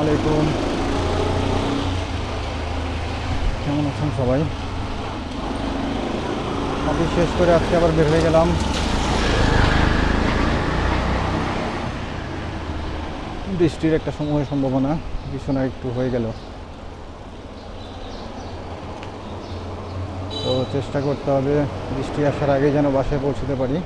আলাইকুম। কেমন আছেন সবাই? অফিস শেষ করে আজকে আবার বের হয়ে গেলাম। বৃষ্টির একটা সময়ের সম্ভাবনা কিছু না একটু হয়ে গেল, তো চেষ্টা করতে হবে বৃষ্টি আসার আগে যেন বাসায় পৌঁছতে পারি।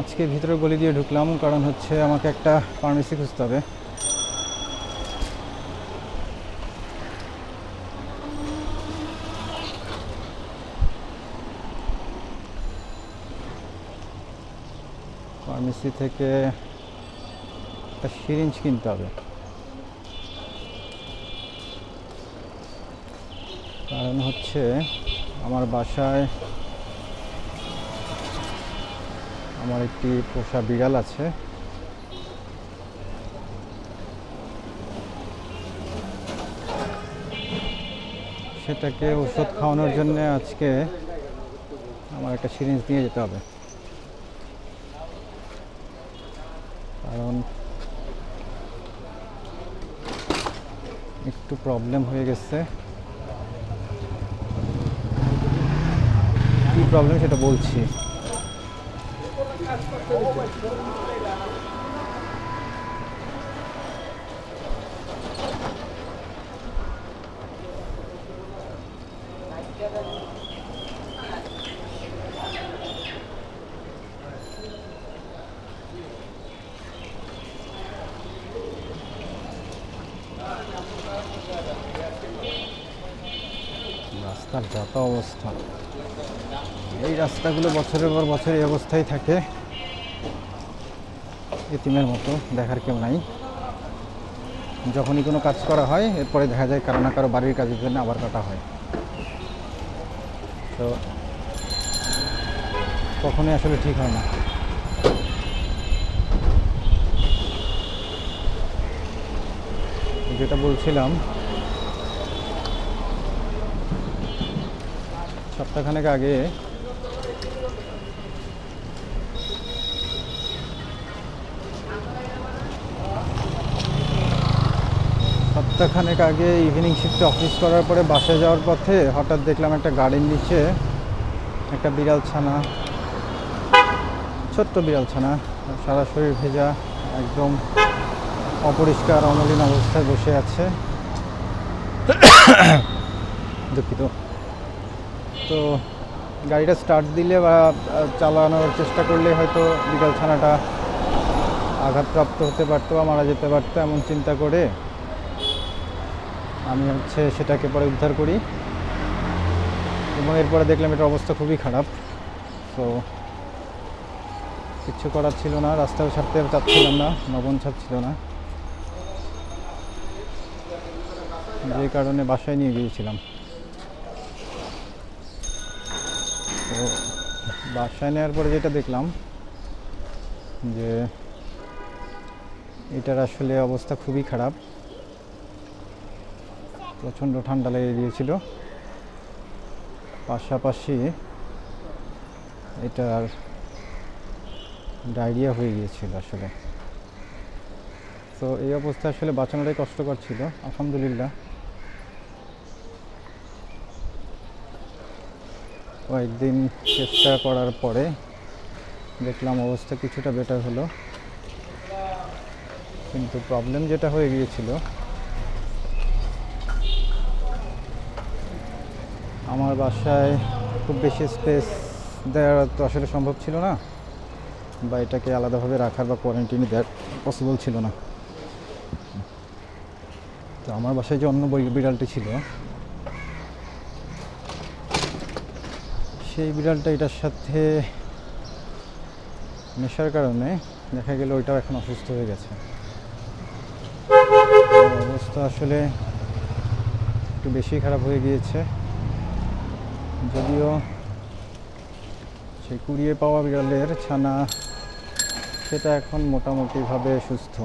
আজকে ভিতরে গলি দিয়ে ঢুকলাম কারণ হচ্ছে আমাকে একটা ফার্মেসি খুঁজতে হবে। ফার্মেসি থেকে একটা সিরিঞ্জ কিনতে হবে, কারণ হচ্ছে আমার বাসায় আমার একটি পোষা বিড়াল আছে। সেটাকে ওষুধ খাওয়ানোর জন্য আজকে আমার একটা সিরিঞ্জ নিয়ে যেতে হবে, কারণ একটু প্রবলেম হয়ে গেছে। কী প্রবলেম সেটা বলছি। রাস্তার যত অবস্থা, এই রাস্তাগুলো বছরের পর বছর এই অবস্থায় থাকে, এতিমের মতো, দেখার কেউ নাই। যখনই কোনো কাজ করা হয় এরপরে দেখা যায় কারো না কারো বাড়ির কাজের জন্য আবার কাটা হয়, তো কখনোই আসলে ঠিক হয় না। যেটা বলছিলাম, সপ্তাহখানেক আগে ইভিনিং শিফটে অফিস করার পরে বাসায় যাওয়ার পথে হঠাৎ দেখলাম একটা গাড়ির নিচে একটা বিড়াল ছানা, ছোট্ট বিড়াল ছানা, সারা শরীর ভেজা, একদম অপরিষ্কার অমলিন অবস্থায় বসে আছে। দুঃখিত। তো গাড়িটা স্টার্ট দিলে বা চালানোর চেষ্টা করলে হয়তো বিড়াল ছানাটা আঘাতপ্রাপ্ত হতে পারতো বা মারা যেতে পারতো, এমন চিন্তা করে আমি সেটাকে পরে উদ্ধার করি, এবং এরপরে দেখলাম এটার অবস্থা খুবই খারাপ। তো কিচ্ছু করার ছিল না, রাস্তাও ছাড়তে চাচ্ছিলাম না, নবন ছাড়ছিল না, যে কারণে বাসায় নিয়ে গিয়েছিলাম। তো বাসায় নেওয়ার পরে যেটা দেখলাম যে এটার আসলে অবস্থা খুবই খারাপ, প্রচণ্ড ঠান্ডা লেগে গিয়েছিল, পাশাপাশি এটার ডায়রিয়া হয়ে গিয়েছিল আসলে। তো এই অবস্থা আসলে বাঁচানোটাই কষ্টকর ছিল। আলহামদুলিল্লাহ কয়েকদিন চেষ্টা করার পরে দেখলাম অবস্থা কিছুটা বেটার হলো, কিন্তু প্রবলেম যেটা হয়ে গিয়েছিল, আমার বাসায় খুব বেশি স্পেস দেওয়া তো আসলে সম্ভব ছিল না, বা এটাকে আলাদাভাবে রাখার বা কোয়ারেন্টাইনে দেওয়ার পসিবল ছিল না। তো আমার বাসায় যে অন্য বিড়ালটি ছিল, সেই বিড়ালটা এটার সাথে নেশার কারণে দেখা গেল ওইটাও এখন অসুস্থ হয়ে গেছে। অবস্থা আসলে একটু বেশি খারাপ হয়ে গিয়েছে, যদিও সেই কুড়িয়ে পাওয়া বিড়ালের ছানা সেটা এখন মোটামুটিভাবে সুস্থ।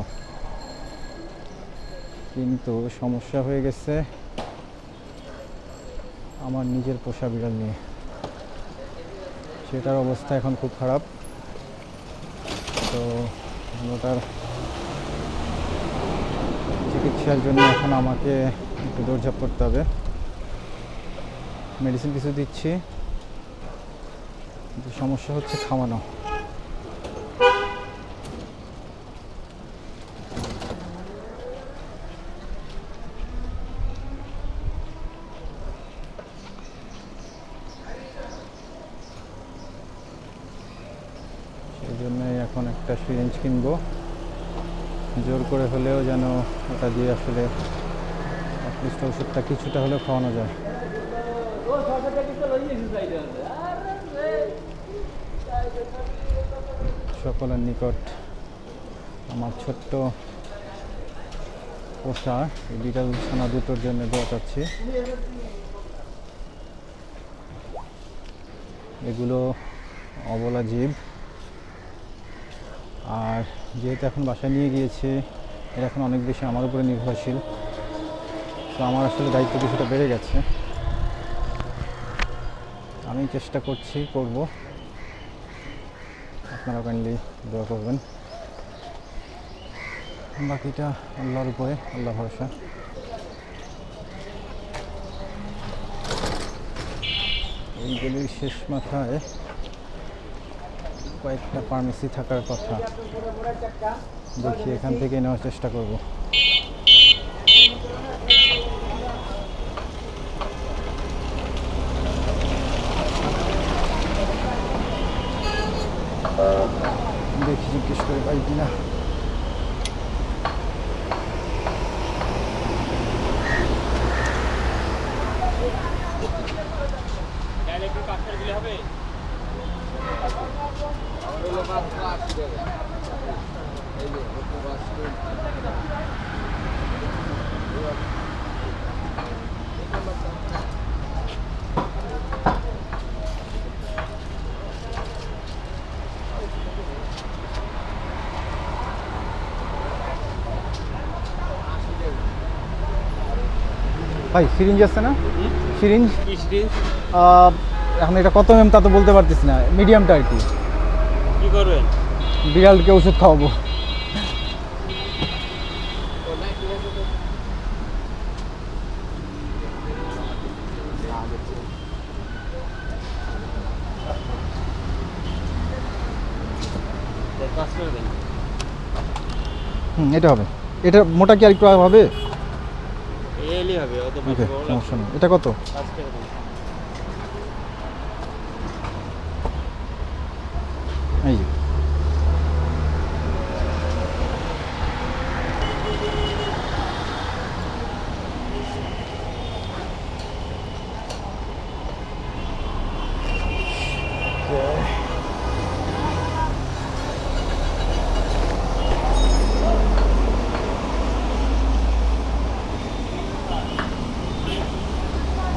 কিন্তু সমস্যা হয়ে গেছে আমার নিজের পোষা বিড়াল নিয়ে। সেটার অবস্থা এখন খুব খারাপ। তো ওটার চিকিৎসার জন্য এখন আমাকে একটু দৌড়ঝাঁপ করতে হবে। মেডিসিন কিছু দিচ্ছি, কিন্তু সমস্যা হচ্ছে খাওয়ানো। সেই জন্যই এখন একটা সিরিঞ্জ কিনবো, জোর করে হলেও যেন ওটা দিয়ে আসলে অ্যাটলিস্ট ওষুধটা কিছুটা হলেও খাওয়ানো যায়। সকলের নিকট আমার ছোট্ট পোষা এই বিড়াল ছানা দুটোর জন্য দোয়া চাচ্ছি। এগুলো অবলা জীব, আর যেহেতু এখন বাসায় নিয়ে গিয়েছে, এরা এখন অনেক বেশি আমার উপরে নির্ভরশীল। তো আমার আসলে দায়িত্ব কিছুটা বেড়ে গেছে। আমি চেষ্টা করব, আপনারা কাইন্ডলি দোয়া করবেন। বাকিটা আল্লাহর উপরে, আল্লাহ ভরসা। এই গলির শেষ মাথায় কয়েকটা ফার্মেসি থাকার কথা, দেখি এখান থেকে নেওয়ার চেষ্টা করব। দেখি জিজ্ঞেস করে পাই কিনা। ভাই সিরিঞ্জ আছে না? সিরিঞ্জ এখন এটা কত এম তা তো বলতে পারতেছি না, মিডিয়ামটা আর কি। কি করবেন? বিড়ালকে ওষুধ খাওয়াবো। এটা হবে। এটা মোটা কি আর একটু হবে? এলি হবে, অত ওকে, সমস্যা নেই। এটা কত? এই যে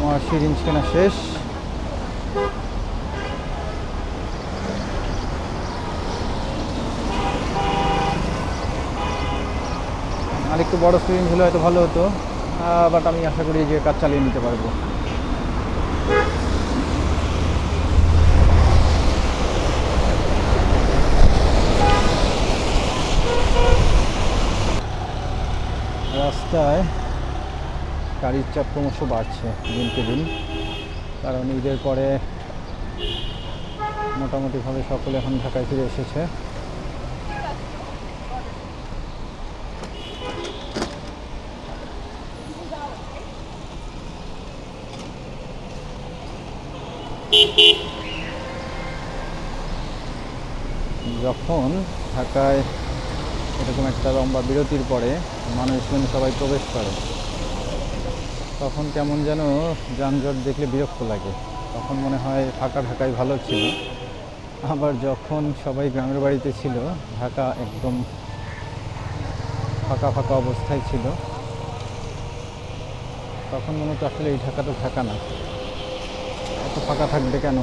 আমার সিরিঞ্জ কেনা শেষ। আর একটু বড় সিরিঞ্জ হলে হয়তো ভালো হতো, বাট আমি আশা করি যে কাজ চালিয়ে নিতে পারবো। রাস্তায় গাড়ির চাপ ক্রমশ বাড়ছে দিনকে দিন, কারণ ঈদের পরে মোটামুটিভাবে সকলে এখন ঢাকায় ফিরে এসেছে। যখন ঢাকায় এরকম একটা লম্বা বিরতির পরে মানুষজন সবাই প্রবেশ করে, তখন কেমন যেন যানজট দেখলে বিরক্ত লাগে। তখন মনে হয় ফাঁকা ঢাকায় ভালো ছিল। আবার যখন সবাই গ্রামের বাড়িতে ছিল, ঢাকা একদম ফাঁকা ফাঁকা অবস্থায় ছিল, তখন মনে হতো আসলে এই ঢাকা তো ঢাকা না, এত ফাঁকা থাকবে কেন।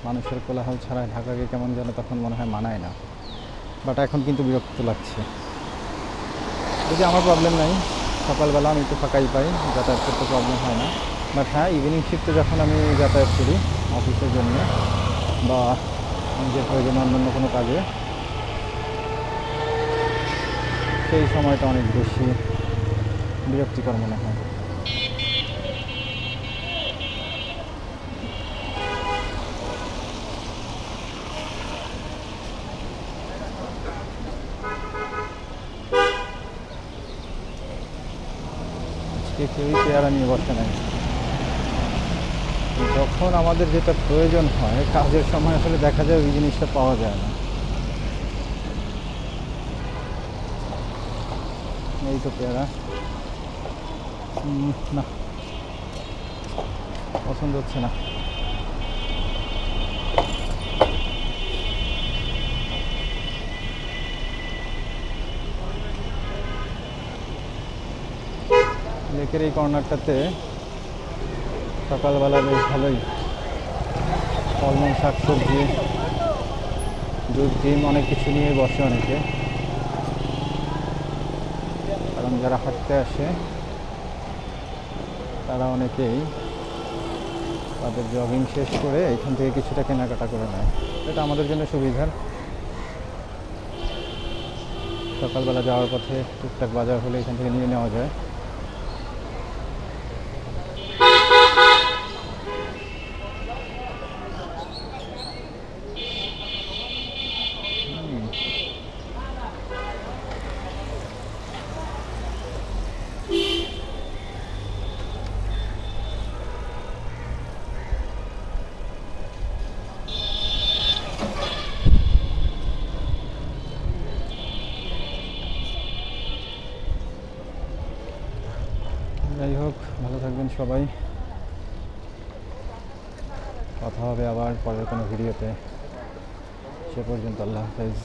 মানুষের কোলাহল ছাড়া ঢাকাকে কেমন যেন তখন মনে হয় মানায় না। বাট এখন কিন্তু বিরক্ত লাগছে। যদি আমার প্রবলেম নাই, সকালবেলা আমি একটু ফাঁকাই পাই, যাতায়াত করতে প্রবলেম হয় না। বাট হ্যাঁ, ইভিনিং শিফটে যখন আমি যাতায়াত করি অফিসের জন্য বা নিজের প্রয়োজনে অন্যান্য কোনো কাজে, সেই সময়টা অনেক বেশি বিরক্তিকর মনে হয়। আজকে কেউই পেয়ারা নিয়ে বসে নাই। যখন আমাদের যেটা প্রয়োজন হয় কাজের সময়, আসলে দেখা যায় ওই জিনিসটা পাওয়া যায় না। এই তো পেয়ারা। না, পছন্দ হচ্ছে না। লেকের এই কর্নারটাতে সকালবেলা বেশ ভালোই ফলমূল, শাকসবজি, দুধ, ডিম অনেক কিছু নিয়ে বসে অনেকে। কারণ যারা হাঁটতে আসে তারা অনেকেই তাদের জগিং শেষ করে এখান থেকে কিছুটা কেনাকাটা করে নেয়। এটা আমাদের জন্য সুবিধার। সকালবেলা যাওয়ার পথে টুকটাক বাজার হলে এখান থেকে নিয়ে নেওয়া যায়। যাই হোক, ভালো থাকবেন সবাই। কথা হবে আবার পরের কোনো ভিডিওতে। সে পর্যন্ত আল্লাহ হাফেজ।